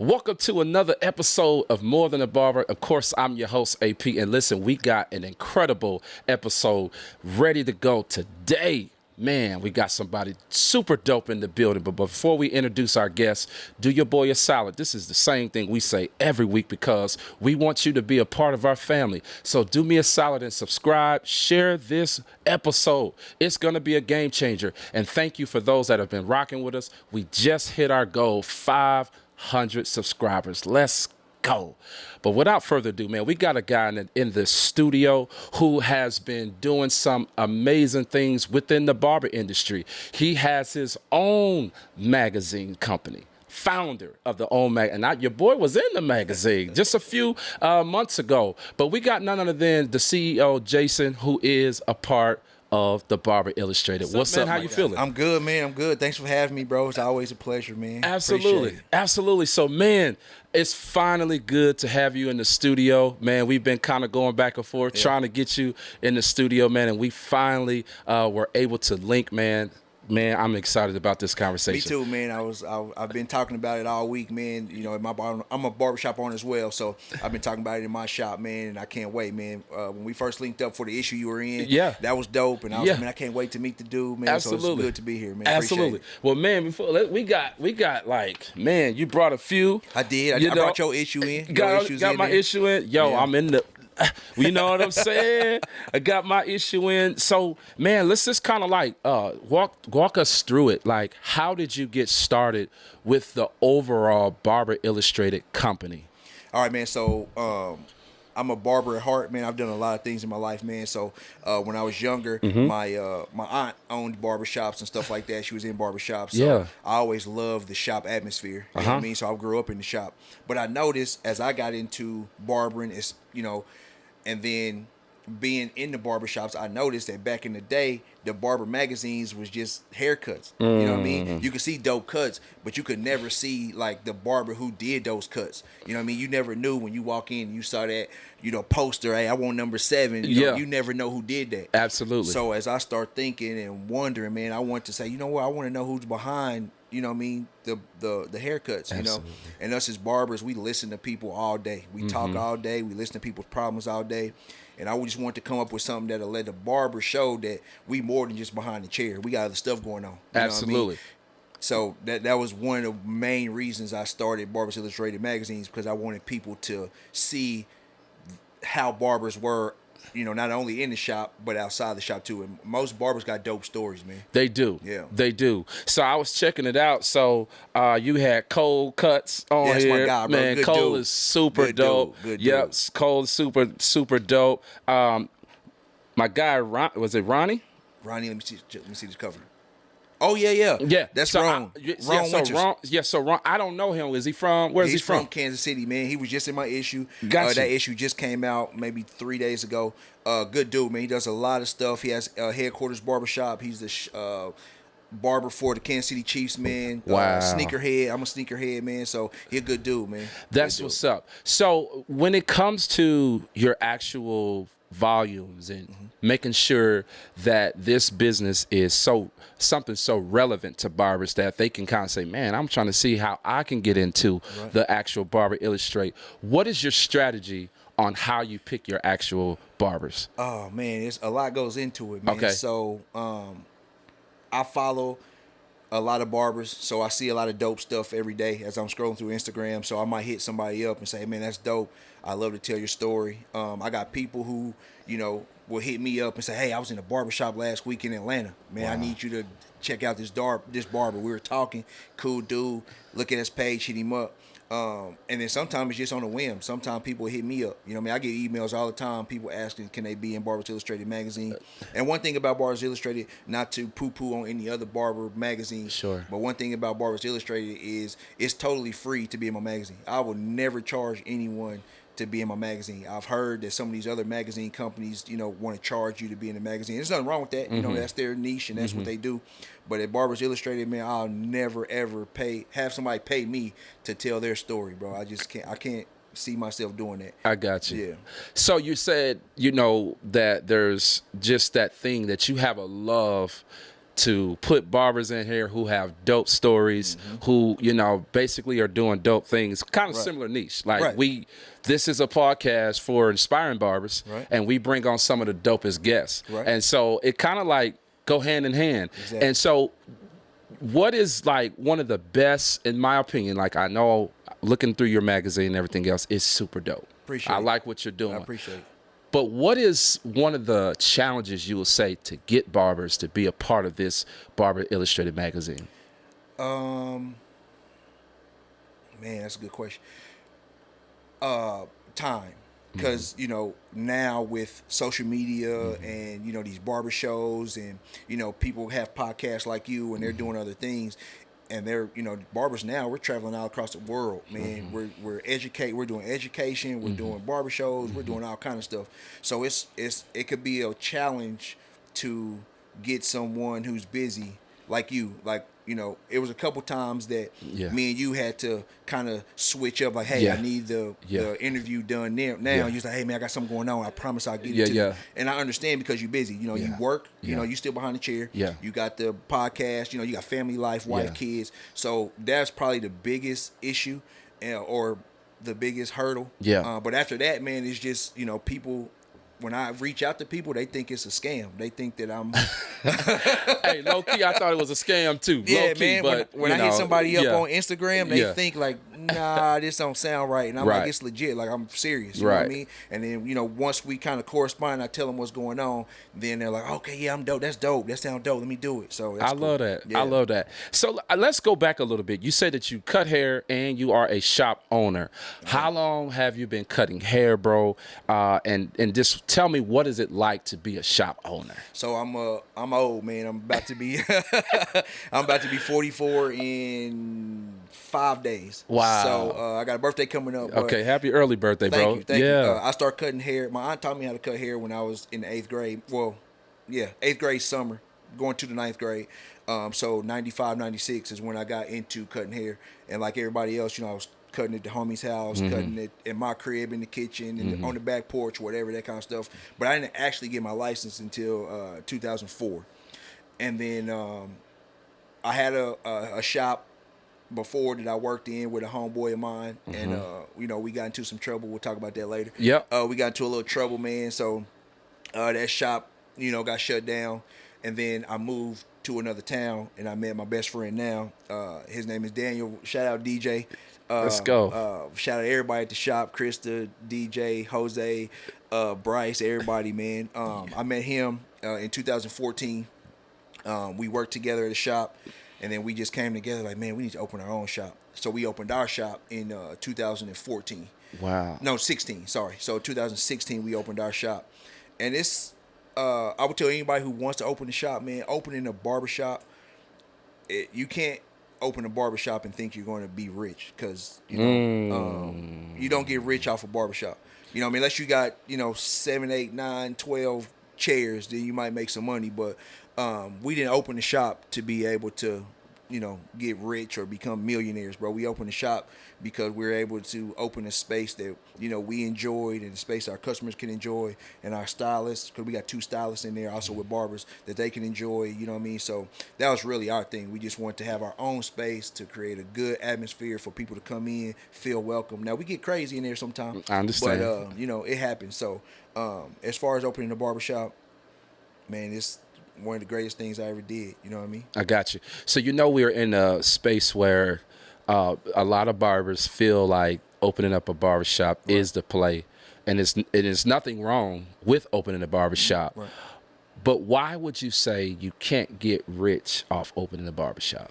Welcome to another episode of More Than a Barber. Of course, I'm your host, AP. And listen, we got an incredible episode ready to go today. Man, we got somebody super dope in the building. But before we introduce our guest, do your boy a solid. This is the same thing we say every week because we want you to be a part of our family. So do me a solid and subscribe. Share this episode. It's going to be a game changer. And thank you for those that have been rocking with us. We just hit our goal, 500 subscribers. Let's go. But without further ado, man, we got a guy in the studio who has been doing some amazing things within the barber industry. He has his own magazine company, founder of the own magazine. And your boy was in the magazine just a few months ago. But we got none other than the CEO, Jason, who is a part of the Barber Illustrated. What's up, man? How you feeling? I'm good, man. I'm good. Thanks for having me, bro. It's always a pleasure, man. Absolutely. Absolutely. So, man, it's finally good to have you in the studio. Man, we've been kind of going back and forth trying to get you in the studio, man, and we finally were able to link, man. Man, I'm excited about this conversation. Me too, man. I've been talking about it all week, man. You know, I'm a barbershop owner as well, so I've been talking about it in my shop, man, and I can't wait, man. When we first linked up for the issue you were in, that was dope, and I was like, man, I can't wait to meet the dude, man. Absolutely. So it's good to be here, man. Absolutely. Well, man, we got like, man, you brought a few. I did. I brought your issue in. Got my issue in. Yo, I'm in the. You know what I'm saying? I got my issue in. So, man, let's just kind of like walk us through it. Like, how did you get started with the overall Barber Illustrated company? All right, man. So, I'm a barber at heart, man. I've done a lot of things in my life, man. So when I was younger, my aunt owned barbershops and stuff like that. She was in barbershops. So I always loved the shop atmosphere. You know what I mean? So I grew up in the shop. But I noticed as I got into barbering, it's, you know, and then being in the barbershops, I noticed that back in the day, the barber magazines was just haircuts. You know what I mean? You could see dope cuts, but you could never see like the barber who did those cuts. You know what I mean? You never knew when you walk in and you saw that, you know, poster, hey, I want number 7. You know, you never know who did that. Absolutely. So as I start thinking and wondering, man, I want to say, you know what, I want to know who's behind, you know what I mean, the haircuts, you know. And us as barbers, we listen to people all day. We talk all day. We listen to people's problems all day. And I just want to come up with something that'll let the barber show that we more than just behind the chair. We got other stuff going on. Absolutely. Know what I mean? So that was one of the main reasons I started Barbers Illustrated magazines, because I wanted people to see how barbers were, you know, not only in the shop, but outside the shop too. And most barbers got dope stories, man. They do. Yeah. They do. So I was checking it out. So you had Cole Cuts on here. That's my guy, bro. Man, Good Cole dude. is super Good dope. dude. Good Yep, dude. Cole is super dope. My guy, was it Ronnie? Ronnie, let me see this cover. Oh yeah. That's so Ron. Ron Winters. So Ron, I don't know him. Is he from? Where's he He's from Kansas City, man. He was just in my issue. Gotcha. That issue just came out maybe 3 days ago. Good dude, man. He does a lot of stuff. He has headquarters barbershop. He's the barber for the Kansas City Chiefs, man. Wow. Sneakerhead. I'm a sneakerhead, man. So he a good dude, man. That's what's up. So when it comes to your actual volumes and making sure that this business is something so relevant to barbers that they can kind of say, man, I'm trying to see how I can get into the actual Barber Illustrate. What is your strategy on how you pick your actual barbers? Oh man, a lot goes into it, man. Okay. So I follow a lot of barbers, so I see a lot of dope stuff every day as I'm scrolling through Instagram. So I might hit somebody up and say, hey, man, that's dope. I love to tell your story. I got people who, you know, will hit me up and say, hey, I was in a barbershop last week in Atlanta. Man, I need you to check out this barber. We were talking, cool dude. Look at his page, hit him up. And then sometimes it's just on a whim. Sometimes people hit me up. You know what I mean? I get emails all the time, people asking, can they be in Barbers Illustrated magazine? And one thing about Barbers Illustrated, not to poo-poo on any other barber magazine, but one thing about Barbers Illustrated is it's totally free to be in my magazine. I will never charge anyone to be in my magazine. I've heard that some of these other magazine companies, you know, want to charge you to be in the magazine. There's nothing wrong with that. You know, that's their niche and that's what they do. But at Barbers Illustrated, man, I'll never ever have somebody pay me to tell their story, bro. I can't see myself doing that. I got you. Yeah. So you said, you know, that there's just that thing that you have a love to put barbers in here who have dope stories, who, you know, basically are doing dope things, kind of similar niche. Like this is a podcast for inspiring barbers, and we bring on some of the dopest guests. And so it kind of like go hand in hand. Exactly. And so what is like one of the best, in my opinion, like I know looking through your magazine and everything else is super dope. Appreciate I it. like what you're doing. I appreciate it. But what is one of the challenges you will say to get barbers to be a part of this Barber Illustrated magazine? Man, that's a good question. Time. Because, you know, now with social media and, you know, these barber shows and, you know, people have podcasts like you and they're doing other things. And they're, you know, barbers now, we're traveling all across the world, man. We're doing education, we're doing barber shows, we're doing all kind of stuff. So it could be a challenge to get someone who's busy like you. Like, you know, it was a couple times that me and you had to kind of switch up. Like, hey, I need the interview done now. You're like, hey, man, I got something going on. I promise I'll get it to you. And I understand because you're busy. You know, you work. You know, you still behind the chair. You got the podcast. You know, you got family life, wife, kids. So that's probably the biggest issue or the biggest hurdle. But after that, man, it's just, you know, people. When I reach out to people, they think it's a scam. They think that I'm. Hey, low key, I thought it was a scam too. Yeah, low key, man. But when I hit somebody up on Instagram, they Yeah. think like, nah, this don't sound right, and I'm like, it's legit. Like I'm serious. You know what I mean? And then, you know, once we kind of correspond, I tell them what's going on. Then they're like, okay, yeah, I'm dope. That's dope. That sounds dope. Let me do it. So that's I love that. Yeah. I love that. So let's go back a little bit. You said that you cut hair and you are a shop owner. How long have you been cutting hair, bro? And just tell me, what is it like to be a shop owner? So I'm old, man. I'm about to be 44 in 5 days. Wow. So I got a birthday coming up. Okay, happy early birthday, bro. Thank you. I started cutting hair. My aunt taught me how to cut hair when I was in the 8th grade. Well, yeah, 8th grade summer, going to the 9th grade. So 95, 96 is when I got into cutting hair. And like everybody else, you know, I was cutting at the homie's house, cutting it in my crib, in the kitchen, and on the back porch, whatever, that kind of stuff. But I didn't actually get my license until 2004. And then I had a shop before that I worked in with a homeboy of mine, and you know, we got into some trouble. We'll talk about that later. We got into a little trouble, man. So that shop, you know, got shut down, and then I moved to another town, and I met my best friend now. His name is Daniel. Shout out DJ. Let's go. Shout out everybody at the shop, Krista, DJ, Jose, Bryce, everybody, man. I met him in 2014. We worked together at the shop, and then we just came together like, man, we need to open our own shop. So we opened our shop in 2014. Wow. No, 16, sorry. So 2016, we opened our shop. And it's, I would tell anybody who wants to open a shop, man, opening a barbershop, you can't open a barbershop and think you're going to be rich, because, you know, you don't get rich off a barbershop. You know what I mean? Unless you got, you know, 7, 8, 9, 12 chairs, then you might make some money. But we didn't open the shop to be able to, you know, get rich or become millionaires, bro. We opened the shop because we were able to open a space that, you know, we enjoyed, and a space our customers can enjoy, and our stylists, because we got 2 stylists in there also with barbers that they can enjoy, you know what I mean? So that was really our thing. We just wanted to have our own space to create a good atmosphere for people to come in, feel welcome. Now, we get crazy in there sometimes. I understand. But, you know, it happens. So as far as opening a barbershop, man, it's one of the greatest things I ever did. You know what I mean? I got you. So, you know, we're in a space where a lot of barbers feel like opening up a barbershop is the play. And it is nothing wrong with opening a barbershop. Right. But why would you say you can't get rich off opening a barbershop?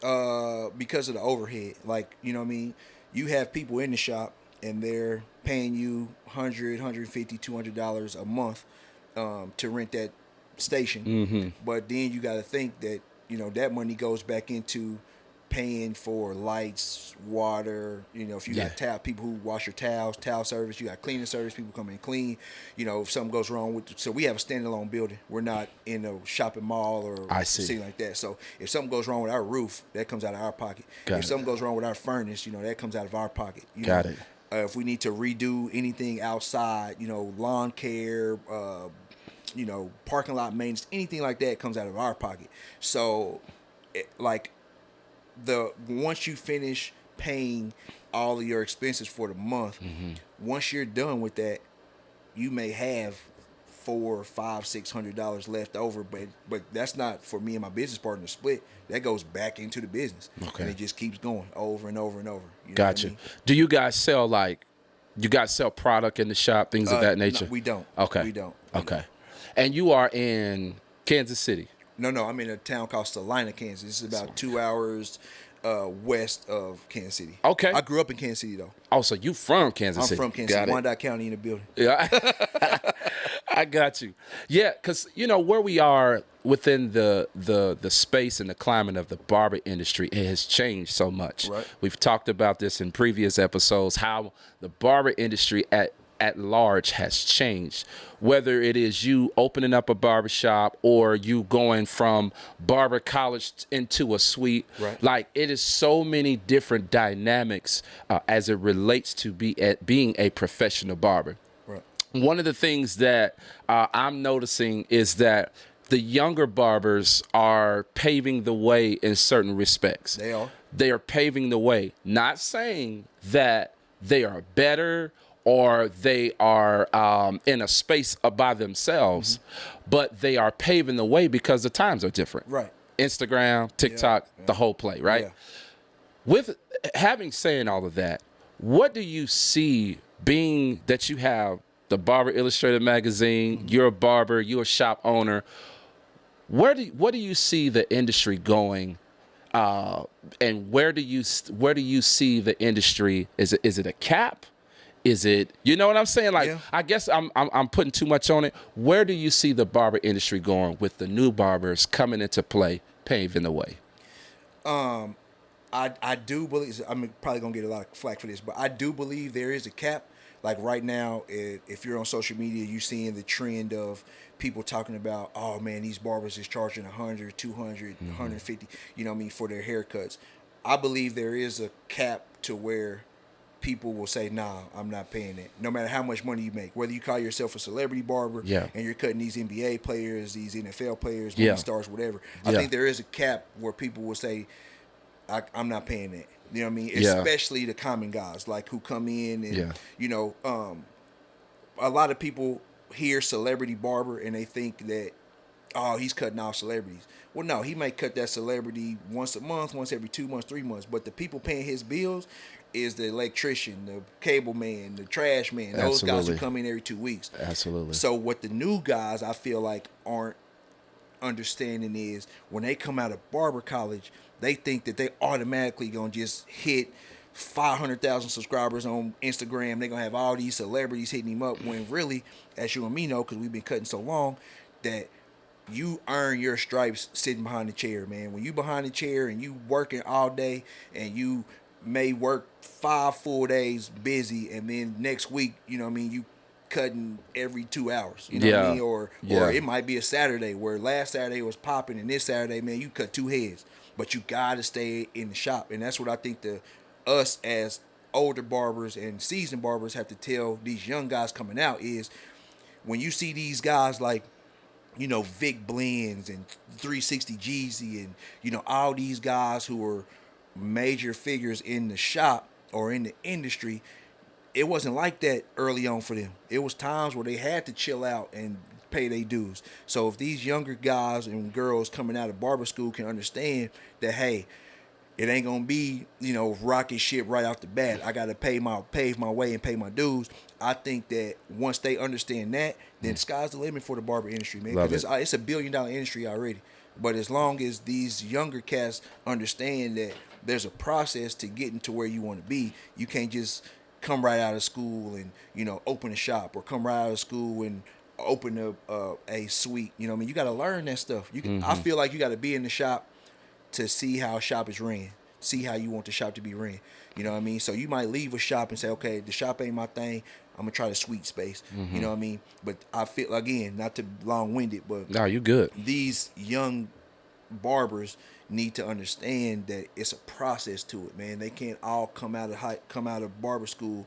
Because of the overhead. Like, you know what I mean? You have people in the shop, and they're paying you $100, $150, $200 a month to rent that station. But then you got to think that, you know, that money goes back into paying for lights, water, you know, if you got people who wash your towels, towel service, you got cleaning service, people come in and clean, you know, if something goes wrong with so we have a standalone building. We're not in a shopping mall or something like that. So if something goes wrong with our roof, that comes out of our pocket. If something goes wrong with our furnace, you know, that comes out of our pocket. You know? If we need to redo anything outside, you know, lawn care, parking lot maintenance, anything like that comes out of our pocket. So, like once you finish paying all of your expenses for the month, once you're done with that, you may have $400, $500, $600 left over, but that's not for me and my business partner to split. That goes back into the business, and it just keeps going over and over and over. You know Gotcha. what I mean? Do you guys sell product in the shop, things of that nature? No, we don't. Okay. We don't. And you are in Kansas City. No, I'm in a town called Salina, Kansas. This is about 2 hours west of Kansas City. Okay. I grew up in Kansas City, though. Oh, so you from Kansas City? I'm from Kansas City. Wyandotte County in the building. Yeah. I got you. Yeah, because, where we are within the space and the climate of the barber industry, it has changed so much. Right. We've talked about this in previous episodes, how the barber industry at large has changed. Whether it is you opening up a barbershop or you going from barber college into a suite, right. Like it is so many different dynamics as it relates to being a professional barber. Right. One of the things that I'm noticing is that the younger barbers are paving the way in certain respects. They are. They are paving the way, not saying that they are better or they are in a space by themselves, but they are paving the way because the times are different. Right. Instagram, TikTok, the whole play, right? Yeah. With having saying all of that, what do you see being that you have the Barber Illustrated Magazine, you're a barber, you're a shop owner, what do you see the industry going, and where do you see the industry? Is it a cap? Is it, you know what I'm saying? Like, yeah. I guess I'm putting too much on it. Where do you see the barber industry going with the new barbers coming into play, paving the way? I do believe, I'm probably going to get a lot of flack for this, but I do believe there is a cap. Like right now, if you're on social media, you're seeing the trend of people talking about, oh man, these barbers is charging 100, 200, 150, for their haircuts. I believe there is a cap to where people will say, nah, I'm not paying it. No matter how much money you make, whether you call yourself a celebrity barber and you're cutting these NBA players, these NFL players, movie stars, whatever. I think there is a cap where people will say, I'm not paying that. You know what I mean? Especially the common guys, like who come in and, a lot of people hear celebrity barber and they think that, oh, he's cutting off celebrities. Well, no, he might cut that celebrity once a month, once every 2 months, 3 months. But the people paying his bills is the electrician, the cable man, the trash man. Those guys who come in every 2 weeks. Absolutely. So what the new guys, I feel like, aren't understanding is when they come out of barber college, they think that they automatically going to just hit 500,000 subscribers on Instagram. They're going to have all these celebrities hitting him up when really, as you and me know, because we've been cutting so long, that you earn your stripes sitting behind the chair, man. When you behind the chair and you working all day and you may work 5 full days busy and then next week, you cutting every 2 hours, what I mean? Or it might be a Saturday where last Saturday was popping and this Saturday, man, you cut 2 heads. But you got to stay in the shop. And that's what I think us as older barbers and seasoned barbers have to tell these young guys coming out is when you see these guys like, Vic Blends and 360 Jeezy and, all these guys who are major figures in the shop or in the industry, it wasn't like that early on for them. It was times where they had to chill out and pay their dues. So if these younger guys and girls coming out of barber school can understand that, hey, it ain't gonna be, rocket ship right off the bat. I gotta pave my way and pay my dues. I think that once they understand that, then sky's the limit for the barber industry, man. Because it's a $1 billion industry already. But as long as these younger cats understand that there's a process to getting to where you want to be, you can't just come right out of school and open a shop, or come right out of school and open a suite. You got to learn that stuff. I feel like you got to be in the shop to see how a shop is ran, see how you want the shop to be ran. You know what I mean? So you might leave a shop and say, okay, the shop ain't my thing. I'm gonna try the suite space. You know what I mean? But I feel, again, not to long-winded, but no, you good. These young barbers need to understand that it's a process to it, man. They can't all come out of barber school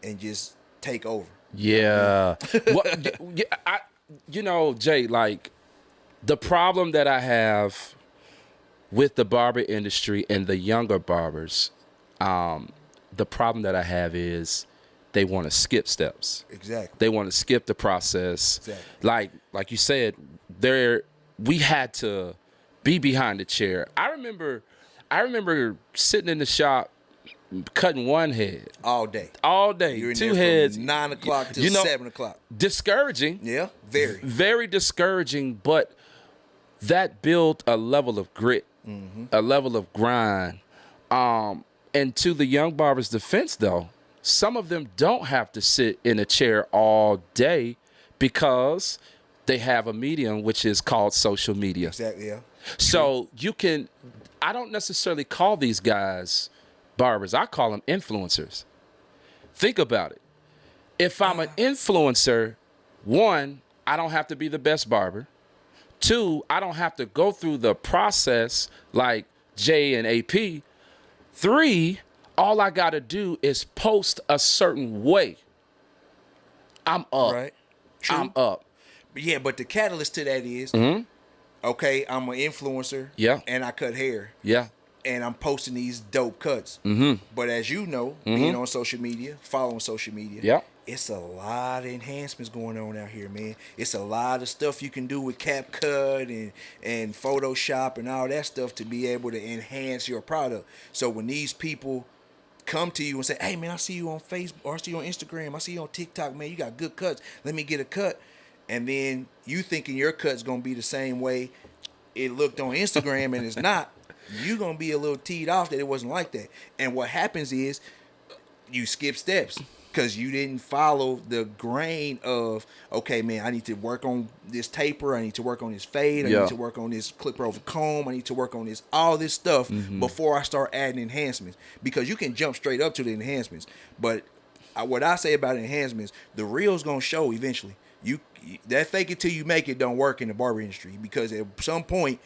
and just take over. Yeah. Well, Jay, like the problem that I have with the barber industry and the younger barbers, the problem that I have is they want to skip steps. Exactly. They want to skip the process. Exactly. Like you said, we had to be behind the chair. I remember sitting in the shop cutting one head All day. You're in two there heads. from 9 o'clock to 7 o'clock. Discouraging. Yeah, very. Very discouraging, but that built a level of grit, a level of grind. And to the young barbers' defense, though, some of them don't have to sit in a chair all day because they have a medium which is called social media. Exactly, yeah. So I don't necessarily call these guys barbers. I call them influencers. Think about it. If I'm an influencer, one, I don't have to be the best barber. Two, I don't have to go through the process like J and AP. Three, all I got to do is post a certain way. I'm up. Right. True. I'm up. Yeah, but the catalyst to that is, okay, I'm an influencer. Yeah. And I cut hair. Yeah. And I'm posting these dope cuts. But as you know, being on social media, following social media, Yeah. it's a lot of enhancements going on out here, man. It's a lot of stuff you can do with CapCut and Photoshop and all that stuff to be able to enhance your product. So when these people come to you and say, hey, man, I see you on Facebook, or I see you on Instagram, I see you on TikTok, man, you got good cuts. Let me get a cut. And then you thinking your cut's going to be the same way it looked on Instagram and it's not. You're going to be a little teed off that it wasn't like that. And what happens is you skip steps because you didn't follow the grain of, okay, man, I need to work on this taper. I need to work on this fade. I need to work on this clipper over comb. I need to work on all this stuff before I start adding enhancements. Because you can jump straight up to the enhancements. But what I say about enhancements, the real's going to show eventually. That fake it till you make it don't work in the barber industry, because at some point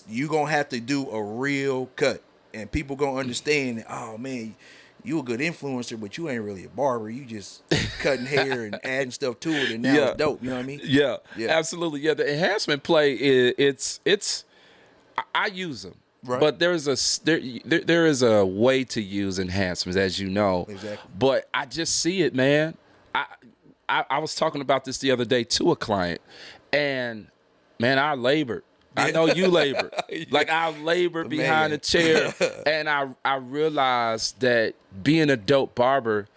you gonna have to do a real cut, and people gonna understand that, oh man, you a good influencer, but you ain't really a barber. You just cutting hair and adding stuff to it, and now it's dope. You know what I mean? Yeah, absolutely. Yeah, the enhancement play I use them, right. But there is a way to use enhancements, as you know. Exactly. But I just see it, man. I was talking about this the other day to a client, and man, I labored. I know you labored. Like I labored behind the chair, and I realized that being a dope barber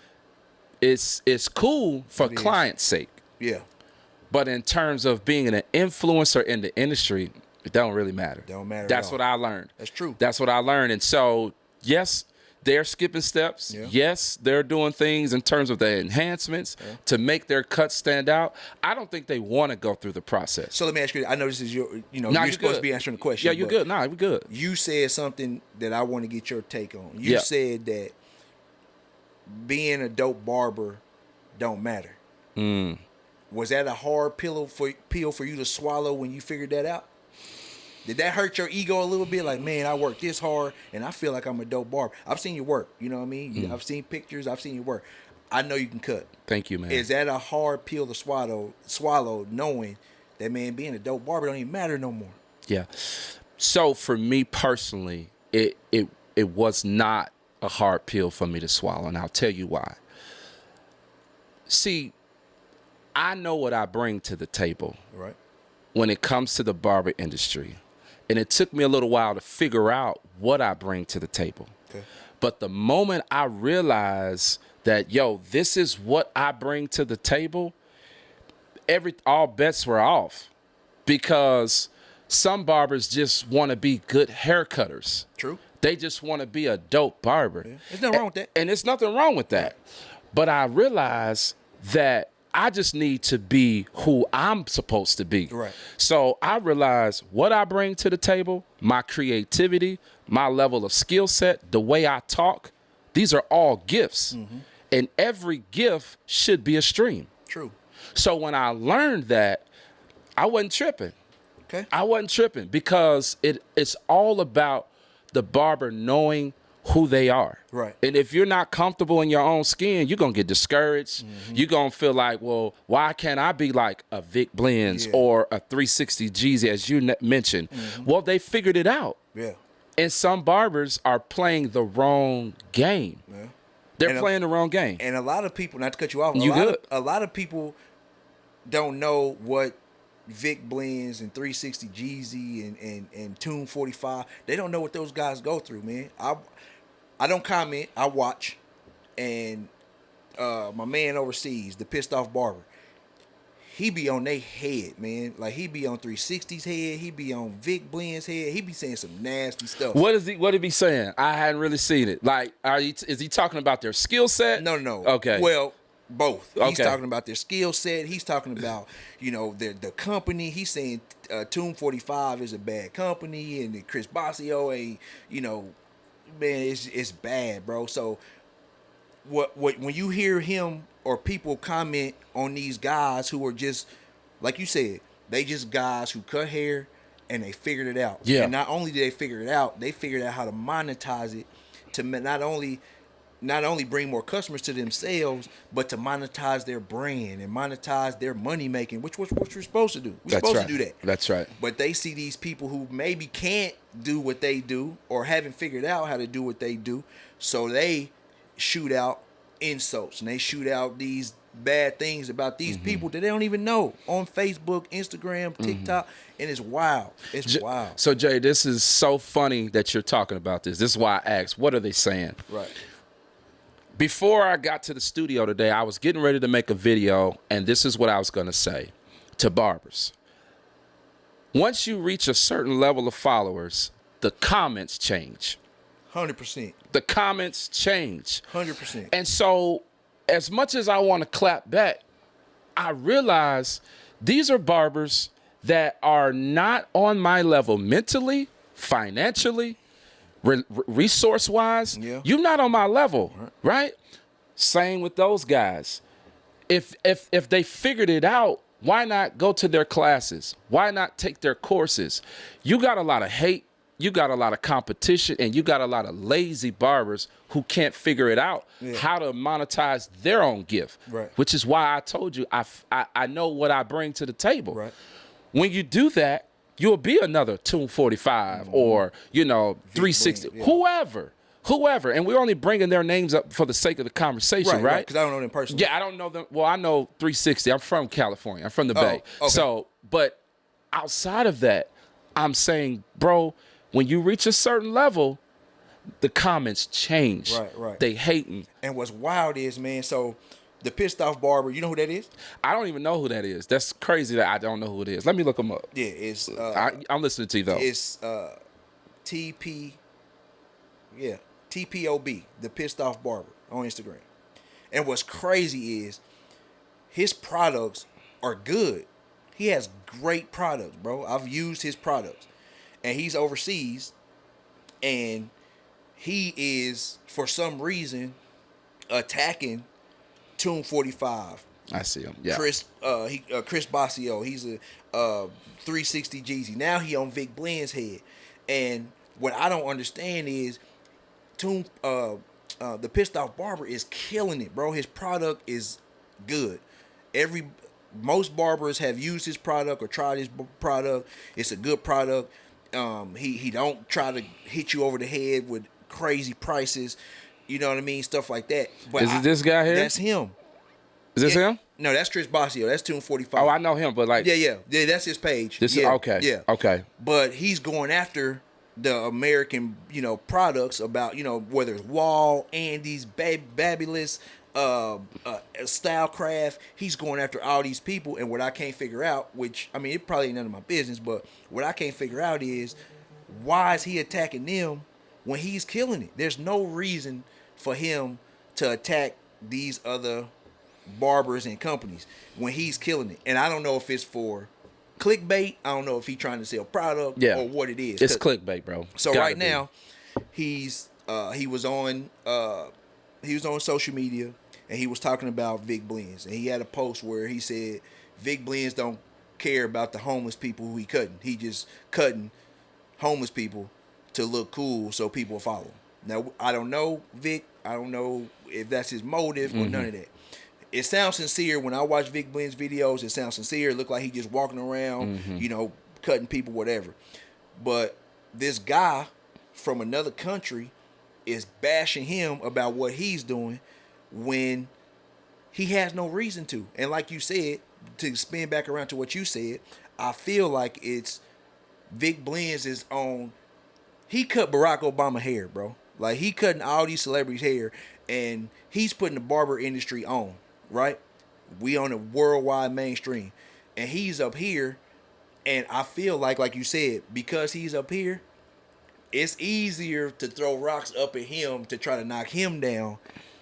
is cool for client's sake. Yeah. But in terms of being an influencer in the industry, it don't really matter. Don't matter. That's what I learned. That's true. That's what I learned. And so, yes, they're skipping steps. Yeah. Yes, they're doing things in terms of the enhancements to make their cuts stand out. I don't think they want to go through the process. So let me ask you, I know this is you're you're supposed to be answering the question. Yeah, you're good. Nah, we're good. You said something that I want to get your take on. You said that being a dope barber don't matter. Was that a hard pill for you to swallow when you figured that out? Did that hurt your ego a little bit? Like, man, I worked this hard and I feel like I'm a dope barber. I've seen your work. You know what I mean? I've seen pictures. I've seen your work. I know you can cut. Thank you, man. Is that a hard pill to swallow knowing that, man, being a dope barber don't even matter no more? Yeah. So for me personally, it was not a hard pill for me to swallow, and I'll tell you why. See, I know what I bring to the table. Right. When it comes to the barber industry. And it took me a little while to figure out what I bring to the table. Okay. But the moment I realized that, this is what I bring to the table, all bets were off. Because some barbers just want to be good haircutters. True. They just want to be a dope barber. Yeah. There's nothing wrong with that. And there's nothing wrong with that. But I realized that I just need to be who I'm supposed to be. Right. So I realize what I bring to the table, my creativity, my level of skill set, the way I talk, these are all gifts. And every gift should be a stream. True. So when I learned that, I wasn't tripping. Okay. I wasn't tripping because it's all about the barber knowing who they are. Right. And if you're not comfortable in your own skin, you're going to get discouraged. You're going to feel like, well, why can't I be like a Vic Blends or a 360 Jeezy, as you mentioned? Well, they figured it out. Yeah. And some barbers are playing the wrong game. Yeah. They're playing the wrong game. And a lot of people, not to cut you off, a lot of people don't know what Vic Blends and 360 Jeezy and Tune 45, they don't know what those guys go through, man. I don't comment, I watch. And my man overseas, the Pissed Off Barber, he be on their head, man. Like, he be on 360's head, he be on Vic Blends' head, he be saying some nasty stuff. What did he be saying? I hadn't really seen it. Like, is he talking about their skill set? No. Okay. Well, both. Okay. He's talking about their skill set. He's talking about, the company. He's saying Tune 45 is a bad company, and Chris Basio ain't, man, it's bad, bro. So what when you hear him or people comment on these guys who are just, like you said, they just guys who cut hair and they figured it out. Yeah. And not only did they figure it out, they figured out how to monetize it to not only bring more customers to themselves, but to monetize their brand and monetize their money making, which we're supposed to do. We're supposed to do that. That's right. But they see these people who maybe can't do what they do or haven't figured out how to do what they do, so they shoot out insults and they shoot out these bad things about these people that they don't even know on Facebook, Instagram, TikTok, and it's wild. It's wild. So, Jay, this is so funny that you're talking about this. This is why I asked, what are they saying? Right. Before I got to the studio today, I was getting ready to make a video, and this is what I was going to say to barbers. Once you reach a certain level of followers, the comments change. 100%. The comments change. 100%. And so, as much as I want to clap back, I realize these are barbers that are not on my level mentally, financially, resource-wise. Yeah. You're not on my level, right? Same with those guys. If they figured it out, why not go to their classes? Why not take their courses? You got a lot of hate, you got a lot of competition, and you got a lot of lazy barbers who can't figure it out how to monetize their own gift. Right. Which is why I told you I know what I bring to the table. Right. When you do that, you'll be another 245 or, 360, whoever. And we're only bringing their names up for the sake of the conversation, right? Because I don't know them personally. Yeah, I don't know them. Well, I know 360. I'm from California. I'm from the Bay. Okay. So, but outside of that, I'm saying, bro, when you reach a certain level, the comments change. Right. They hating. And what's wild is, man, so the Pissed Off Barber, you know who that is? I don't even know who that is. That's crazy that I don't know who it is. Let me look him up. Yeah, it's I'm listening to you though. It's TPOB, the Pissed Off Barber on Instagram. And what's crazy is his products are good. He has great products, bro. I've used his products. And he's overseas, and he is, for some reason, attacking Tune 45. I see him. Yeah. Chris Basio. He's a 360 Jeezy. Now he on Vic Blends' head. And what I don't understand is the Pissed Off Barber is killing it, bro. His product is good. Most barbers have used his product or tried his product. It's a good product. He don't try to hit you over the head with crazy prices. You know what I mean? Stuff like that. But Is it this guy here? That's him. Is this him? No, that's Chris Basio. That's Tune 45. Oh, I know him, but like... Yeah, that's his page. This is okay. Yeah. Okay. But he's going after the American, products about, whether it's Wall, Andy's, Babyless, Stylecraft. He's going after all these people, and what I can't figure out, which, I mean, it probably ain't none of my business, but what I can't figure out is, why is he attacking them when he's killing it? There's no reason for him to attack these other barbers and companies when he's killing it. And I don't know if it's for clickbait. I don't know if he's trying to sell product or what it is. It's clickbait, bro. So right now, he was on social media, and he was talking about Vic Blends, and he had a post where he said Vic Blends don't care about the homeless people who he cutting. He just cutting homeless people to look cool so people will follow him. Now, I don't know Vic. I don't know if that's his motive or none of that. It sounds sincere when I watch Vic Blend's videos. It sounds sincere. It look like he just walking around, cutting people, whatever. But this guy from another country is bashing him about what he's doing when he has no reason to. And like you said, to spin back around to what you said, I feel like it's Vic Blends is on. He cut Barack Obama hair, bro. Like, he cutting all these celebrities' hair, and he's putting the barber industry on, right? We on a worldwide mainstream. And he's up here, and I feel like you said, because he's up here, it's easier to throw rocks up at him to try to knock him down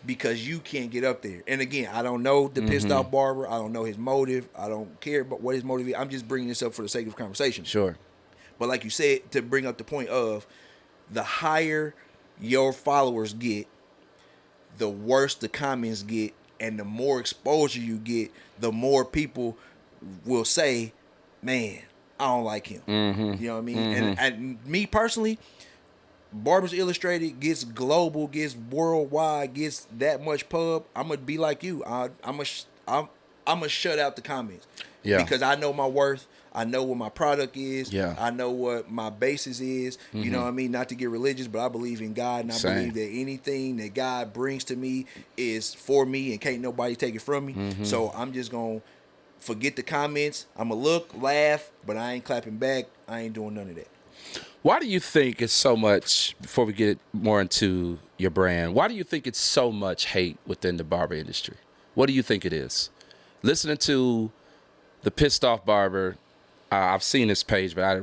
because you can't get up there. And again, I don't know the pissed off barber. I don't know his motive. I don't care about what his motive is. I'm just bringing this up for the sake of conversation. Sure. But like you said, to bring up the point of the higher your followers get, the worse the comments get, and the more exposure you get, the more people will say, man, I don't like him. You know what I mean? And me personally, Barbers Illustrated gets global, gets worldwide, gets that much pub. I'm gonna be like you. I'm gonna shut out the comments. Yeah. Because I know my worth. I know what my product is. Yeah. I know what my basis is. You know what I mean? Not to get religious, but I believe in God, and I believe that anything that God brings to me is for me, and can't nobody take it from me. So I'm just gonna forget the comments. I'm gonna look, laugh, but I ain't clapping back. I ain't doing none of that. Why do you think it's so much, before we get more into your brand, why do you think it's so much hate within the barber industry? What do you think it is? Listening to the Pissed Off Barber, I've seen his page, but I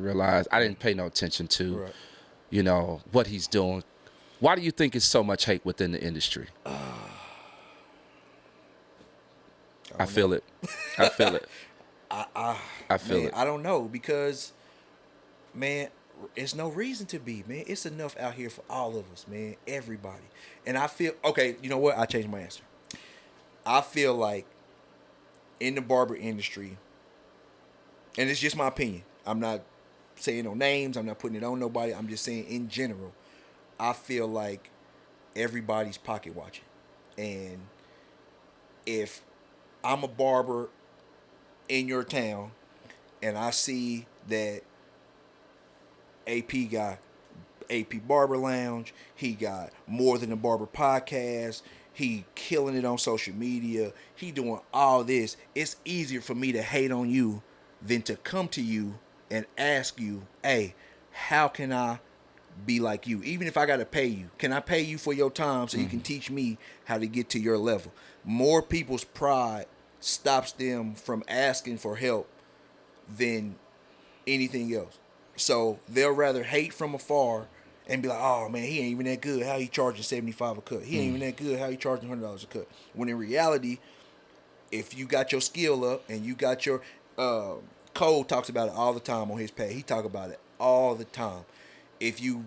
didn't pay no attention to, what he's doing. Why do you think it's so much hate within the industry? I feel it. I feel it. I feel it. I don't know, because, man, it's no reason to be, man. It's enough out here for all of us, man. Everybody. And I feel, okay, you know what? I changed my answer. I feel like in the barber industry, and it's just my opinion, I'm not saying no names, I'm not putting it on nobody, I'm just saying in general, I feel like everybody's pocket watching. And if I'm a barber in your town and I see that AP got AP Barber Lounge, he got More Than a Barber Podcast, he killing it on social media, he doing all this, it's easier for me to hate on you than to come to you and ask you, hey, how can I be like you? Even if I got to pay you, can I pay you for your time so you can teach me how to get to your level? More people's pride stops them from asking for help than anything else. So they'll rather hate from afar and be like, oh man, he ain't even that good. How he charging $75 a cut? He ain't even that good. How he charging $100 a cut? When in reality, if you got your skill up and you got your Cole talks about it all the time on his page. He talk about it all the time. If you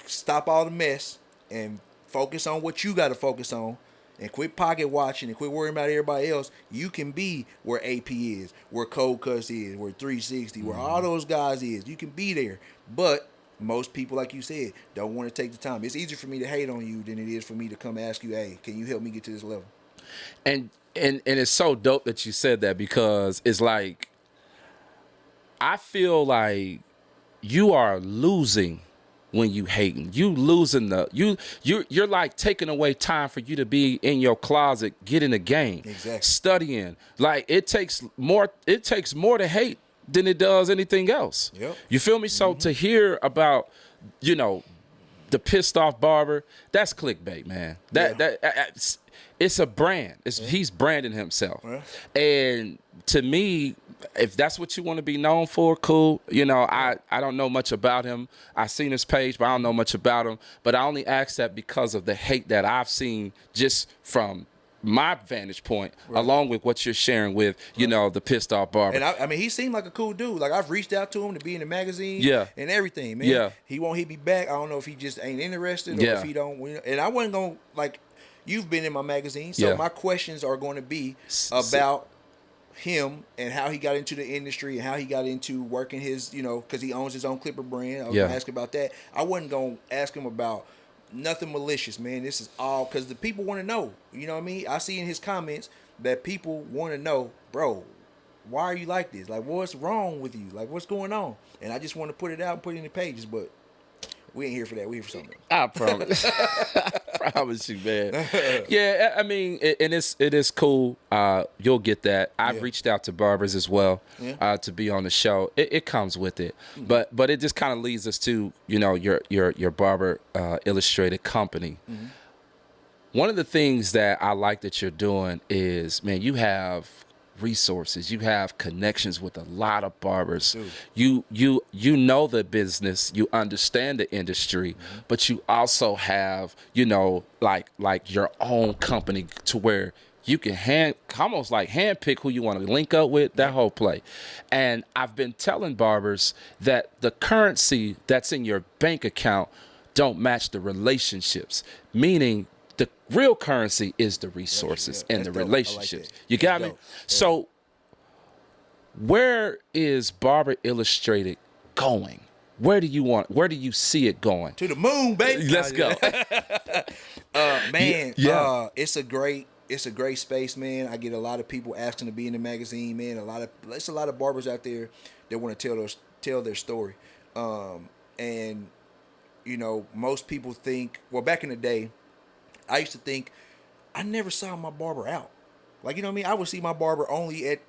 stop all the mess and focus on what you got to focus on, and quit pocket watching and quit worrying about everybody else, you can be where AP is, where Cold Cuts is, where 360, where all those guys is. You can be there. But most people, like you said, don't want to take the time. It's easier for me to hate on you than it is for me to come ask you, hey, can you help me get to this level? And it's so dope that you said that, because it's like, I feel like you are losing when you hating. You losing you're like taking away time for you to be in your closet, get in the game, exactly, studying. Like, it takes more to hate than it does anything else. Yep. You feel me? So to hear about, the Pissed Off Barber, that's clickbait, man. It's a brand. He's branding himself. Yeah. And to me, if that's what you want to be known for, cool. I don't know much about him. I've seen his page, but I don't know much about him. But I only ask that because of the hate that I've seen just from my vantage point, along with what you're sharing with, the Pissed Off Barber. And I mean, he seemed like a cool dude. Like, I've reached out to him to be in the magazine, and everything, man. Yeah. He won't hit me back. I don't know if he just ain't interested or if he don't. And I wasn't going to, like, you've been in my magazine, so my questions are going to be about him and how he got into the industry and how he got into working his, because he owns his own clipper brand. I was going to ask about that. I wasn't going to ask him about nothing malicious, man. This is all because the people want to know. You know what I mean? I see in his comments that people want to know, bro, why are you like this? Like, what's wrong with you? Like, what's going on? And I just want to put it out and put it in the pages, but we ain't here for that. We here for something else. I promise. Promise you, man. Yeah, I mean, and it is cool. You'll get that. I've reached out to Barbers as well to be on the show. It comes with it, but it just kind of leads us to your Barber Illustrated company. One of the things that I like that you're doing is, man, you have resources, you have connections with a lot of barbers. You know the business, you understand the industry, but you also have like your own company to where you can almost like handpick who you want to link up with, that whole play. And I've been telling barbers that the currency that's in your bank account don't match the relationships, meaning the real currency is the resources and the relationships. Like you got me? Dope. So where is Barber Illustrated going? Where do you see it going? To the moon, baby. Let's go. Man, it's a great space, man. I get a lot of people asking to be in the magazine, man. It's a lot of barbers out there that want to tell their story. And most people think, well, back in the day, I used to think I never saw my barber out. Like, you know what I mean? I would see my barber only at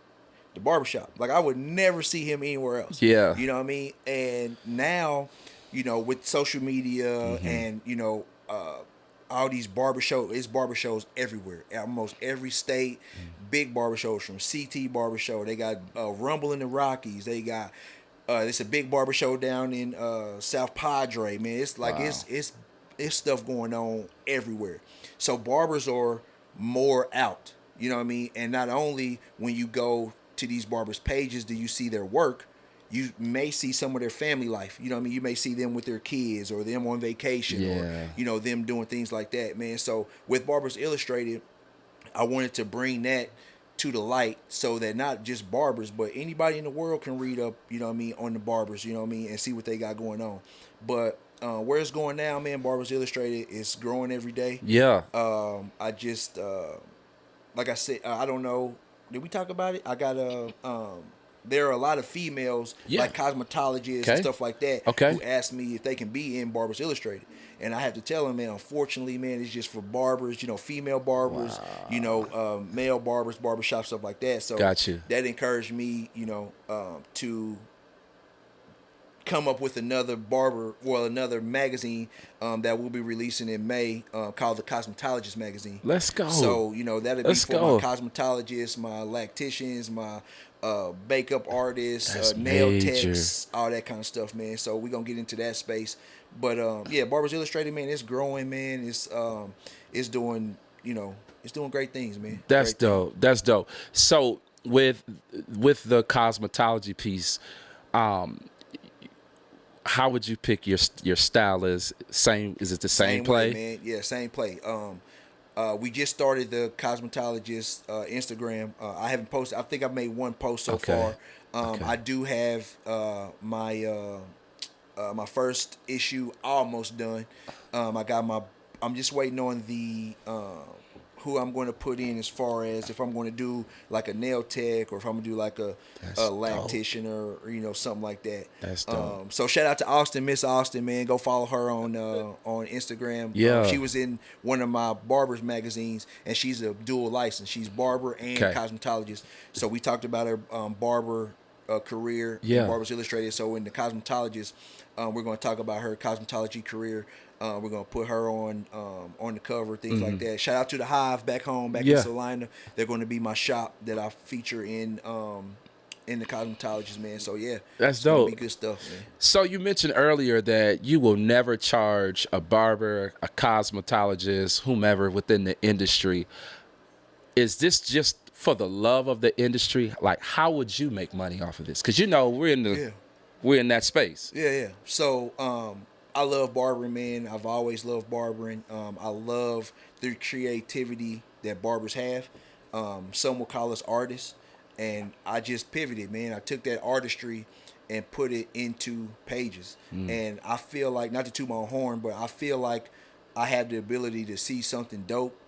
the barbershop. Like, I would never see him anywhere else. Yeah. You know what I mean? And now, with social media and, all these it's barber shows everywhere. Almost every state, big barber shows from CT Barber Show. They got Rumble in the Rockies. They got, it's a big barber show down in South Padre, man. It's like, it's stuff going on everywhere. So barbers are more out, you know what I mean? And not only when you go to these barbers' pages do you see their work, you may see some of their family life. You know what I mean? You may see them with their kids or them on vacation or, them doing things like that, man. So with Barbers Illustrated, I wanted to bring that to the light so that not just barbers, but anybody in the world can read up, you know what I mean, on the barbers, you know what I mean, and see what they got going on. But where it's going now, man, Barbers Illustrated is growing every day. Yeah. I just, like I said, I don't know. Did we talk about it? I got there are a lot of females, like cosmetologists and stuff like that, who ask me if they can be in Barbers Illustrated. And I have to tell them, man, unfortunately, man, it's just for barbers, female barbers, male barbers, barbershop, stuff like that. So that encouraged me, to come up with another magazine that we'll be releasing in May called the Cosmetologist Magazine. Let's go. So, that'll be for my cosmetologists, my lacticians, my makeup artists, nail techs, all that kind of stuff, man. So we're going to get into that space. But, Barbers Illustrated, man, it's growing, man. It's doing, it's doing great things, man. That's dope. That's dope. So with the cosmetology piece, how would you pick your style? Is it the same play? Way, man. Yeah, same play. We just started the cosmetologist Instagram. I haven't posted. I think I've made one post so far. I do have my first issue almost done. I'm just waiting on the who I'm going to put in as far as if I'm going to do like a nail tech or if I'm going to do like a lactician or something like that. That's dope. So shout out to Austin, Miss Austin, man. Go follow her on Instagram. Yeah. She was in one of my Barbers magazines and she's a dual license. She's barber and cosmetologist. So we talked about her barber career in Barbers Illustrated. So in the cosmetologist, we're going to talk about her cosmetology career. We're going to put her on the cover, things like that. Shout out to the Hive back home, back in Salina. They're going to be my shop that I feature in the cosmetologist, man. So that's dope. Be good stuff, man. So you mentioned earlier that you will never charge a barber, a cosmetologist, whomever within the industry. Is this just for the love of the industry? Like, how would you make money off of this? Because we're in that space. Yeah. So I love barbering, man. I've always loved barbering. I love the creativity that barbers have. Some will call us artists, and I just pivoted, man. I took that artistry and put it into pages. And I feel like, not to toot my own horn, but I feel like I have the ability to see something dope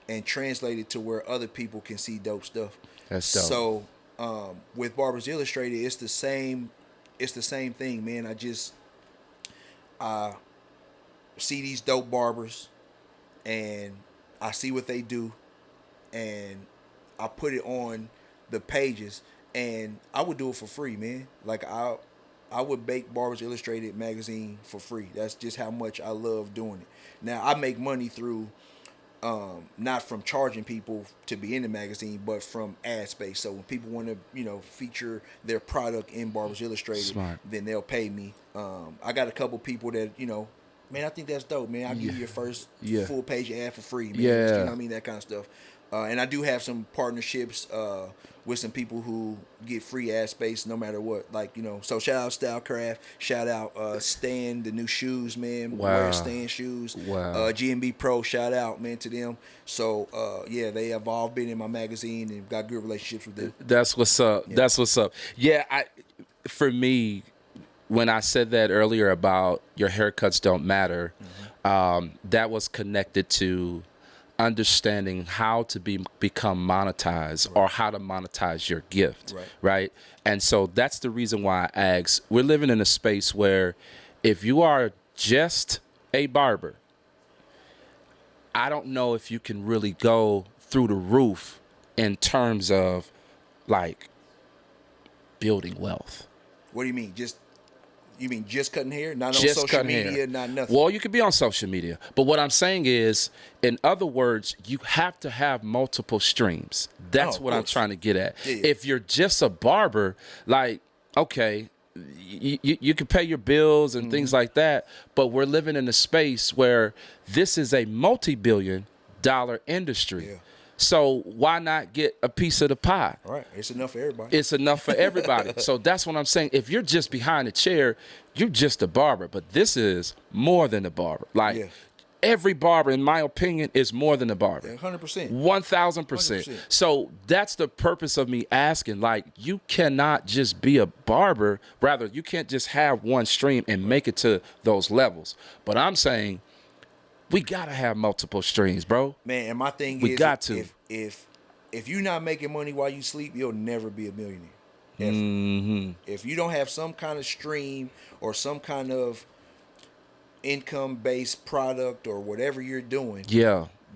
and translate it to where other people can see dope stuff. That's dope. So with Barbers Illustrated, it's the same. It's the same thing, man. I just see these dope barbers, and I see what they do, and I put it on the pages, and I would do it for free, man. Like I would make Barbers Illustrated magazine for free. That's just how much I love doing it. Now I make money through not from charging people to be in the magazine, but from ad space. So when people want to, feature their product in Barbers Illustrated, Smart. then they'll pay me. I got a couple people that, man, I think that's dope, man. I'll give you your first full page ad for free, man. Yeah. You know what I mean? That kind of stuff. And I do have some partnerships with some people who get free ad space no matter what. Like, so shout out Stylecraft, shout out Stan, the new shoes, man. Wow. Wear Stan shoes. Wow. GMB Pro, shout out, man, to them. So, they have all been in my magazine and got good relationships with them. That's what's up. Yeah. That's what's up. Yeah, for me, when I said that earlier about your haircuts don't matter, that was connected to understanding how to become monetized, or how to monetize your gift, right? And so that's the reason why I asked. We're living in a space where if you are just a barber, I don't know if you can really go through the roof in terms of like building wealth. What do you mean? You mean just cutting hair? Not on Just social cutting media, hair. not nothing. Well, you could be on social media. But what I'm saying is, in other words, you have to have multiple streams. That's what I'm trying to get at. Yeah. If you're just a barber, like, okay, you can pay your bills and things like that, but we're living in a space where this is a multi-billion-dollar industry. Yeah. So why not get a piece of the pie? All right. It's enough for everybody. It's enough for everybody. So that's what I'm saying. If you're just behind a chair, you're just a barber. But this is more than a barber. Like every barber, in my opinion, is more than a barber. 100%. 1,000%. So that's the purpose of me asking. Like, you cannot just be a barber. Rather, you can't just have one stream and make it to those levels. But I'm saying, we gotta have multiple streams, bro. Man, and my thing we is, got to. If you're not making money while you sleep, you'll never be a millionaire. If you don't have some kind of stream or some kind of income-based product or whatever you're doing,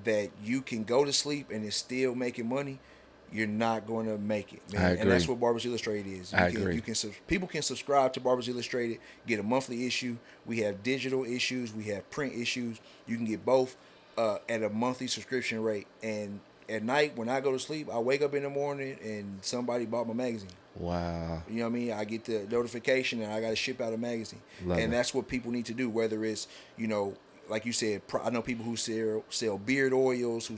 that you can go to sleep and it's still making money, you're not going to make it, man. I agree. And that's what Barbers Illustrated is. I agree. People can subscribe to Barbers Illustrated, get a monthly issue. We have digital issues. We have print issues. You can get both at a monthly subscription rate. And at night, when I go to sleep, I wake up in the morning and somebody bought my magazine. Wow. You know what I mean? I get the notification and I got to ship out a magazine. That's what people need to do, whether it's, like you said, I know people who sell beard oils, who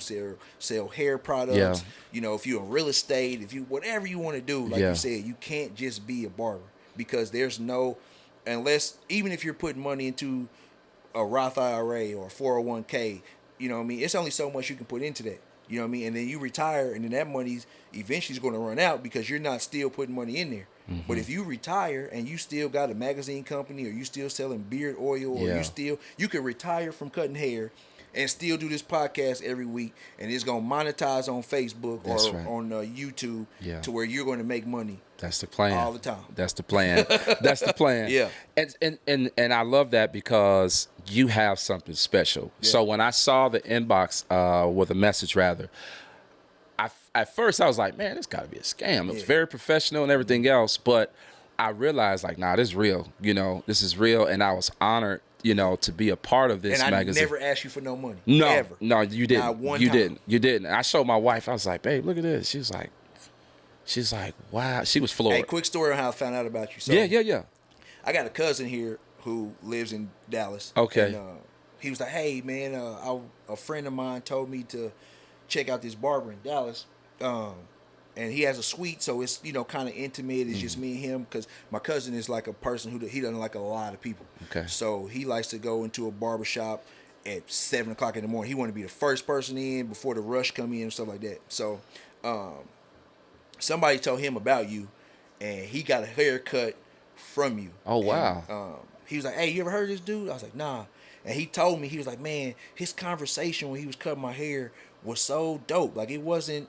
sell hair products. If you're in real estate, whatever you want to do, like you said, you can't just be a barber, because there's unless, even if you're putting money into a Roth IRA or a 401k, you know what I mean? It's only so much you can put into that. You know what I mean? And then you retire, and then that money's eventually going to run out because you're not still putting money in there. But if you retire and you still got a magazine company, or you still selling beard oil, or you can retire from cutting hair and still do this podcast every week, and it's going to monetize on Facebook on YouTube to where you're going to make money. That's the plan. All the time. That's the plan. That's the plan. Yeah. And I love that because you have something special. Yeah. So when I saw the inbox with a message, rather, at first I was like, man, this got to be a scam. It was very professional and everything else, but I realized, like, nah, this is real. This is real, and I was honored, to be a part of this magazine. And I never asked you for no money. No, ever. No, you didn't. Not one you time. didn't. You didn't. I showed my wife. I was like, babe, look at this. She's like, wow. She was floored. Hey, quick story on how I found out about you. So, yeah. I got a cousin here who lives in Dallas. Okay. And, he was like, hey, man, a friend of mine told me to check out this barber in Dallas. And he has a suite, so it's, kind of intimate. It's just me and him, because my cousin is like a person he doesn't like a lot of people. Okay. So he likes to go into a barbershop at 7 o'clock in the morning. He want to be the first person in before the rush come in and stuff like that. So somebody told him about you, and he got a haircut from you. Oh, wow. And, he was like, hey, you ever heard of this dude? I was like, nah. And he told me, he was like, man, his conversation when he was cutting my hair was so dope. Like, it wasn't,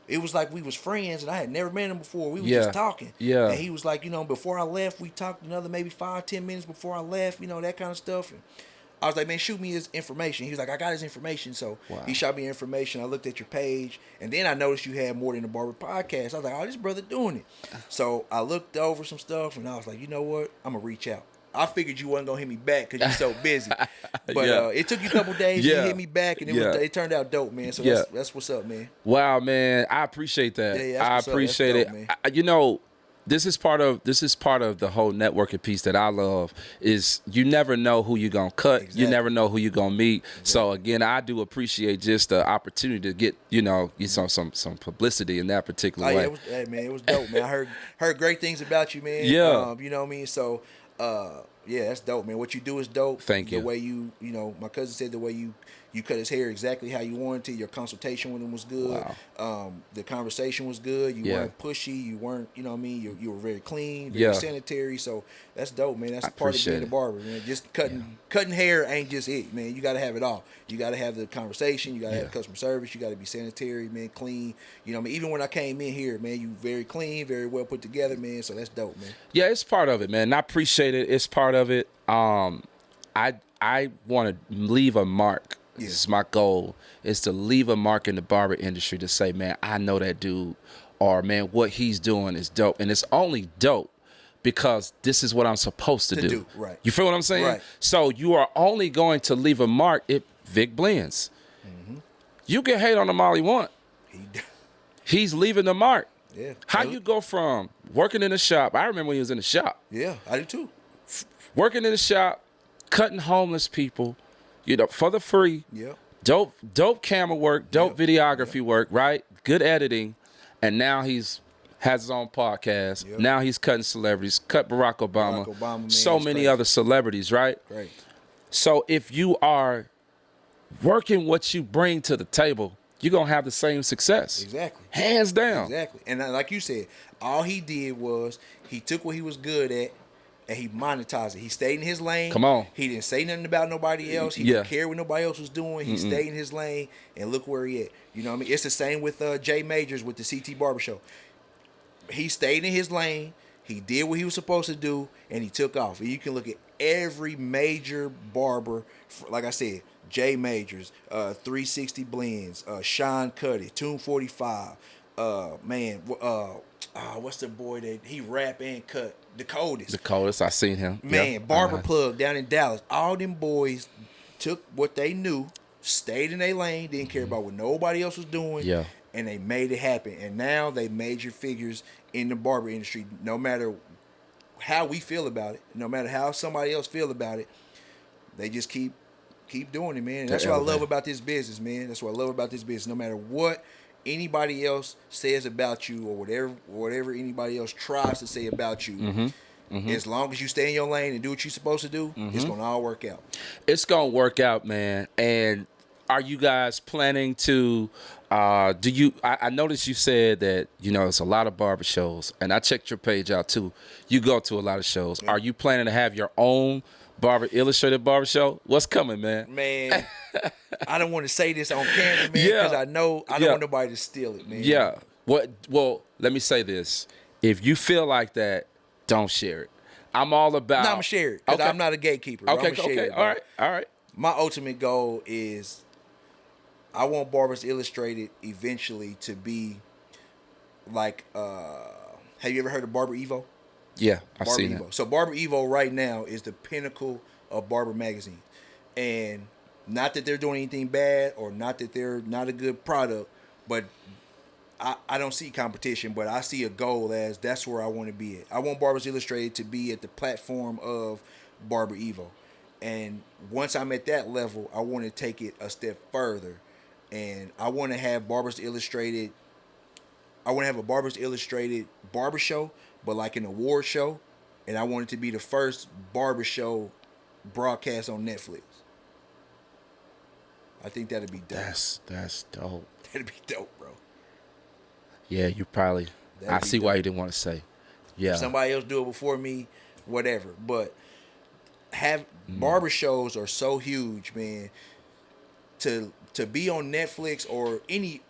it was like we was friends and I had never met him before. We were just talking. Yeah. And he was like, you know, before I left, we talked another maybe 5-10 minutes before I left, you know, that kind of stuff. And I was like, man, shoot me his information. He was like, I got his information. So he shot me information. I looked at your page. And then I noticed you had more than a Barber Podcast. I was like, oh, this brother doing it. So I looked over some stuff and I was like, you know what? I'm going to reach out. I figured you wasn't going to hit me back because you're so busy. But it took you a couple days to hit me back. And it turned out dope, man. So that's what's up, man. Wow, man. I appreciate that. I appreciate it. Dope, you know, this is part of the whole networking piece that I love is you never know who you're gonna cut. Exactly. You never know who you're gonna meet. Exactly. So again, I do appreciate just the opportunity to get some publicity in that particular way. It was dope, man. I heard great things about you, man. Yeah. You know what I mean? So that's dope, man. What you do is dope. Thank you. The way you know, my cousin said the way you cut his hair exactly how you wanted to. Your consultation with him was good. Wow. The conversation was good. You weren't pushy. You weren't, you know what I mean? You were very clean, very sanitary. So that's dope, man. That's part of being a barber, man. Just cutting hair ain't just it, man. You got to have it all. You got to have the conversation. You got to have customer service. You got to be sanitary, man, clean. You know what I mean? Even when I came in here, man, you very clean, very well put together, man. So that's dope, man. Yeah, it's part of it, man. And I appreciate it. It's part of it. I want to leave a mark. This is my goal, is to leave a mark in the barber industry to say, man, I know that dude, or man, what he's doing is dope. And it's only dope because this is what I'm supposed to do. Right. You feel what I'm saying? Right. So you are only going to leave a mark if Vic blends. Mm-hmm. You can hate on him all you want. He's leaving the mark. Yeah. How you go from working in the shop, I remember when he was in the shop. Yeah, I do too. Working in the shop, cutting homeless people, you know, for the free. Yeah. Dope camera work, dope videography work, right? Good editing. And now has his own podcast. Yep. Now he's cutting celebrities, cut Barack Obama, man, so many crazy. other celebrities, right? Right. So if you are working what you bring to the table, you're going to have the same success. Exactly. Hands down. Exactly. And like you said, all he did was he took what he was good at and he monetized it. He stayed in his lane. Come on. He didn't say nothing about nobody else. He didn't care what nobody else was doing. He stayed in his lane, and look where he at. You know what I mean? It's the same with Jay Majors with the CT Barber Show. He stayed in his lane. He did what he was supposed to do, and he took off. And you can look at every major barber, like I said, Jay Majors, 360 Blends, Sean Cuddy, Tune 45, what's the boy that he rap and cut? The Coldest. I seen him. Man, Barber Plug down in Dallas. All them boys took what they knew, stayed in their lane, didn't care about what nobody else was doing, and they made it happen. And now they major figures in the barber industry. No matter how we feel about it, no matter how somebody else feel about it, they just keep doing it, man. And that's what I love about this business, man. That's what I love about this business. No matter what anybody else says about you or whatever anybody else tries to say about you, as long as you stay in your lane and do what you're supposed to do, it's going to all work out. It's going to work out, man. And are you guys planning to, I noticed you said that, you know, it's a lot of barber shows, and I checked your page out too. You go to a lot of shows. Yeah. Are you planning to have your own Barber Illustrated Barber Show? What's coming, man? Man, I don't want to say this on camera, man, because I don't want nobody to steal it, man. Yeah. Well, let me say this. If you feel like that, don't share it. I'm all about... No, I'm going to share it, because I'm not a gatekeeper. Okay, all right. My ultimate goal is I want Barbers Illustrated eventually to be like... have you ever heard of Barber Evo? Yeah, I've seen it. So Barber Evo right now is the pinnacle of Barber magazine. And not that they're doing anything bad or not that they're not a good product, but I don't see competition, but I see a goal as that's where I want to be at. I want Barbers Illustrated to be at the platform of Barber Evo. And once I'm at that level, I want to take it a step further. And I want to have Barbers Illustrated. I want to have a Barbers Illustrated barber show, but like an award show, and I want it to be the first barber show broadcast on Netflix. I think that'd be dope. That's dope. That'd be dope, bro. Yeah, you probably. I see why you didn't want to say. Yeah. If somebody else do it before me, whatever. But barber shows are so huge, man. To be on Netflix or any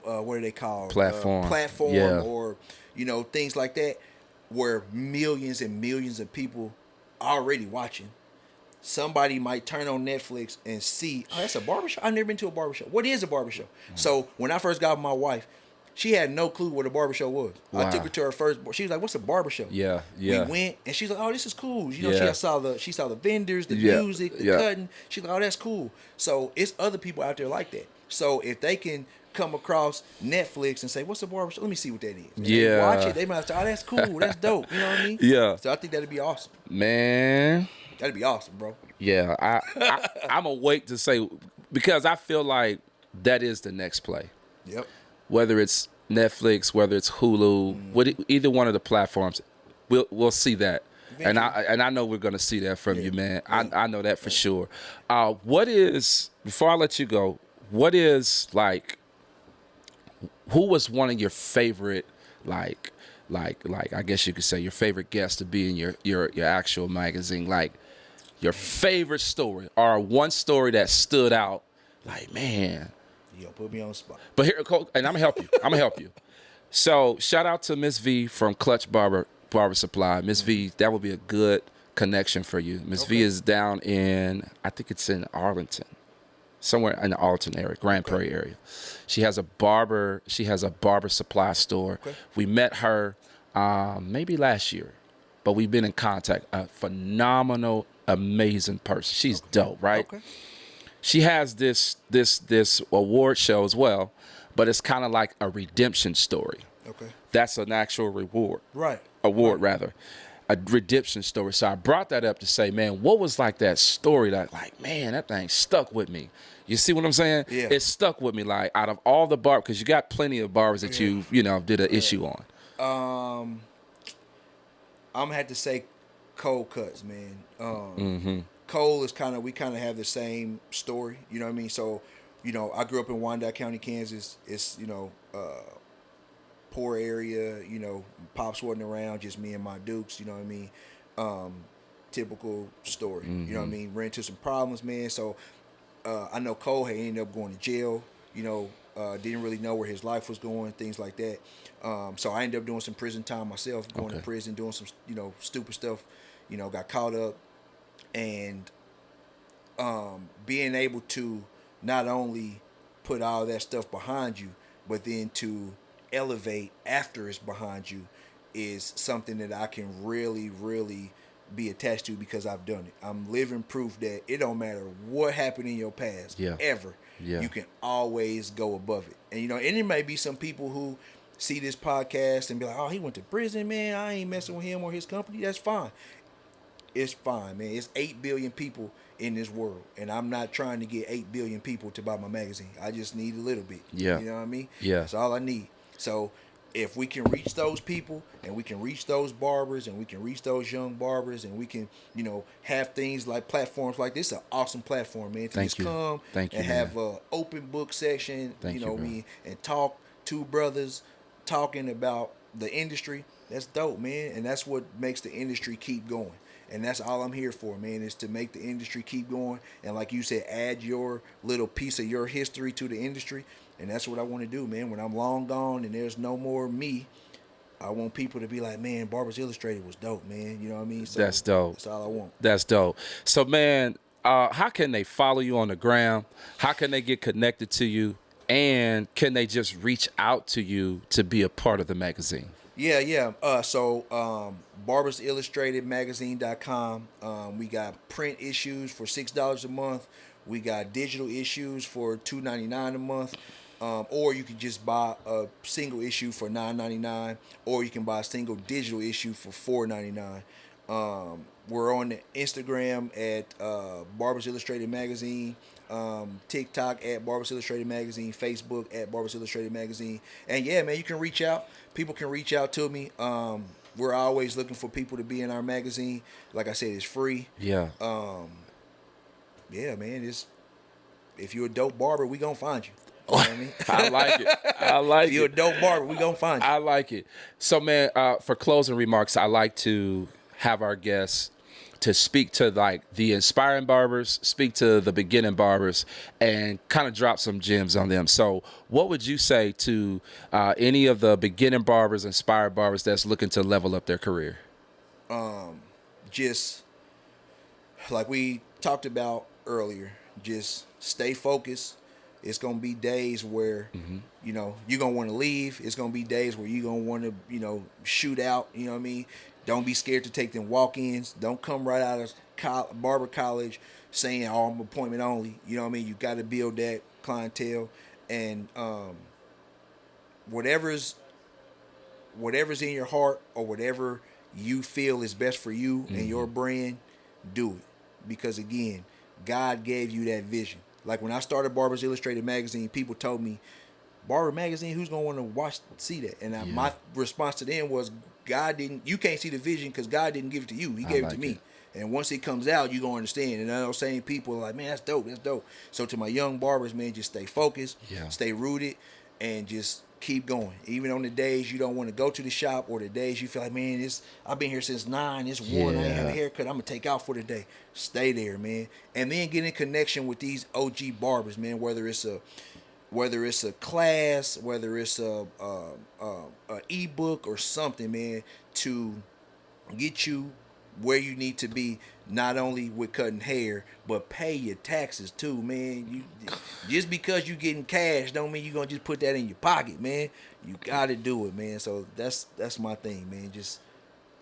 what are they called, platform Yeah. or things like that, where millions and millions of people already watching. Somebody might turn on Netflix and see, oh, that's a barbershop. I've never been to a barbershop. What is a barbershop? So when I first got with my wife, she had no clue what a barbershop was. Wow. I took her to her first. She was like, "What's a barbershop?" Yeah. We went, and she's like, "Oh, this is cool." Yeah. She saw the vendors, the Yeah. music, the Yeah. cutting. She's like, "Oh, that's cool." So it's other people out there like that. So if they can come across Netflix and say, "What's a barbershop?" Let me see what that is. And they Yeah. watch it. They might say, "Oh, that's cool. That's dope." You know what I mean? Yeah. So I think that'd be awesome. Man. That'd be awesome, bro. Yeah. I'm awake to say, because I feel like that is the next play. Yep. Whether it's Netflix, whether it's Hulu, either one of the platforms, we'll see that. And I know we're gonna see that from you, man. I know that for sure. What is, before I let you go, what is like, who was one of your favorite, like I guess you could say your favorite guest to be in your actual magazine, like your favorite story or one story that stood out, like, man. Yo, put me on the spot. But here, and I'm gonna help you. So shout out to Miss V from Clutch Barber Supply. Miss V, that would be a good connection for you. Miss V is down in, I think it's in Arlington, somewhere in the Arlington area, Grand Prairie area. She has a barber supply store. Okay. We met her maybe last year, but we've been in contact. A phenomenal, amazing person. She's dope, right? Okay. She has this award show as well, but it's kind of like a redemption story. Okay. That's an actual reward. Right. Award, rather. A redemption story. So I brought that up to say, man, what was like that story that, like, man, that thing stuck with me. You see what I'm saying? Yeah. It stuck with me, like, out of all the barbers, because you got plenty of barbers that you did an issue on. I'm going to have to say cold cuts, man. Cole is we kind of have the same story, you know what I mean? So, I grew up in Wyandotte County, Kansas. It's, poor area, pops wasn't around, just me and my dukes, you know what I mean? Typical story, you know what I mean? Ran into some problems, man. So, I know Cole had ended up going to jail, didn't really know where his life was going, things like that. So I ended up doing some prison time myself, going to prison, doing some, stupid stuff, got caught up. And being able to not only put all that stuff behind you, but then to elevate after it's behind you is something that I can really, really be attached to because I've done it. I'm living proof that it don't matter what happened in your past, ever. Yeah. You can always go above it. And, and it may be some people who see this podcast and be like, oh, he went to prison, man. I ain't messing with him or his company. That's fine. It's fine, man. It's 8 billion people in this world, and I'm not trying to get 8 billion people to buy my magazine. I just need a little bit. Yeah. You know what I mean? Yeah. That's all I need. So if we can reach those people, and we can reach those barbers, and we can reach those young barbers, and we can, have things like platforms like this, an awesome platform, man. To just come and have an open book section, and talk to brothers talking about the industry. That's dope, man. And that's what makes the industry keep going. And that's all I'm here for, man, is to make the industry keep going. And like you said, add your little piece of your history to the industry. And that's what I want to do, man. When I'm long gone and there's no more me, I want people to be like, man, Barbers Illustrated was dope, man. You know what I mean? So that's dope. That's all I want. That's dope. So, man, how can they follow you on the gram? How can they get connected to you? And can they just reach out to you to be a part of the magazine? Yeah. So barbersillustratedmagazine.com. We got print issues for $6 a month. We got digital issues for $2.99 a month. Or you can just buy a single issue for $9.99, or you can buy a single digital issue for $4.99. We're on the Instagram at Barbers Illustrated Magazine, TikTok at Barbers Illustrated Magazine, Facebook at Barbers Illustrated Magazine. And yeah, man, you can reach out. People can reach out to me. We're always looking for people to be in our magazine. Like I said, it's free. Yeah. Yeah, man. If you're a dope barber, we gonna find you. You know what I mean? I like it. If you're a dope barber, we gonna find you. I like it. So, man, for closing remarks, I like to have our guests to speak to like the inspiring barbers, speak to the beginning barbers, and kind of drop some gems on them. So what would you say to any of the beginning barbers, inspired barbers that's looking to level up their career? Just like we talked about earlier, just stay focused. It's going to be days where, you know, you're going to want to leave. It's going to be days where you're going to want to, you know, shoot out, you know what I mean? Don't be scared to take them walk-ins. Don't come right out of barber college saying, oh, I'm appointment only. You know what I mean? You got to build that clientele. And whatever's in your heart or whatever you feel is best for you and your brand, do it. Because, again, God gave you that vision. Like when I started Barbers Illustrated Magazine, people told me, Barber Magazine, who's going to want to see that? And my response to them was, you can't see the vision because God didn't give it to you. He gave it to me. And once it comes out, you're going to understand. And those same people are like, man, that's dope. That's dope. So to my young barbers, man, just stay focused, stay rooted, and just keep going. Even on the days you don't want to go to the shop or the days you feel like, man, I've been here since 9, it's 1, I ain't have a haircut, I'm going to take out for the day. Stay there, man. And then get in connection with these OG barbers, man, whether it's a class, whether it's a ebook or something, man, to get you where you need to be, not only with cutting hair, but pay your taxes too, man. Just because you getting cash don't mean you're gonna just put that in your pocket, man. You gotta do it, man. So that's my thing, man. Just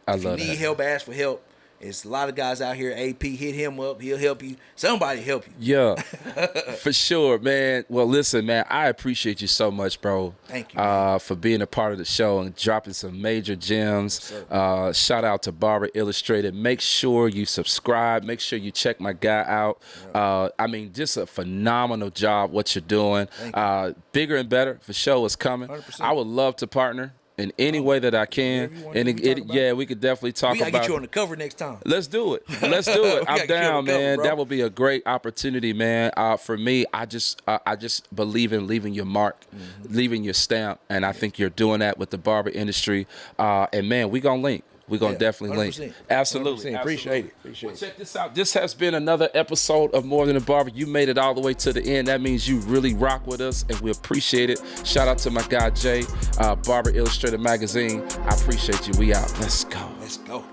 if you need help, ask for help. It's a lot of guys out here. AP, hit him up. He'll help you. Somebody help you. Yeah, for sure, man. Well, listen, man, I appreciate you so much, bro. Thank you, for being a part of the show and dropping some major gems. Shout out to Barber Illustrated. Make sure you subscribe. Make sure you check my guy out. I mean, just a phenomenal job what you're doing. Bigger and better for sure is coming. 100%. I would love to partner in any way that I can. And we could definitely talk about it. We gotta get you on the cover next time. Let's do it. I'm down, man. That would be a great opportunity, man. For me, I just believe in leaving your mark, leaving your stamp, and I think you're doing that with the barber industry. And man, we gonna link. We're going to definitely 100%. link. Absolutely. 100%. Appreciate it. Well, check this out. This has been another episode of More Than a Barber. You made it all the way to the end. That means you really rock with us, and we appreciate it. Shout out to my guy, Jay, Barber Illustrated Magazine. I appreciate you. We out. Let's go. Let's go.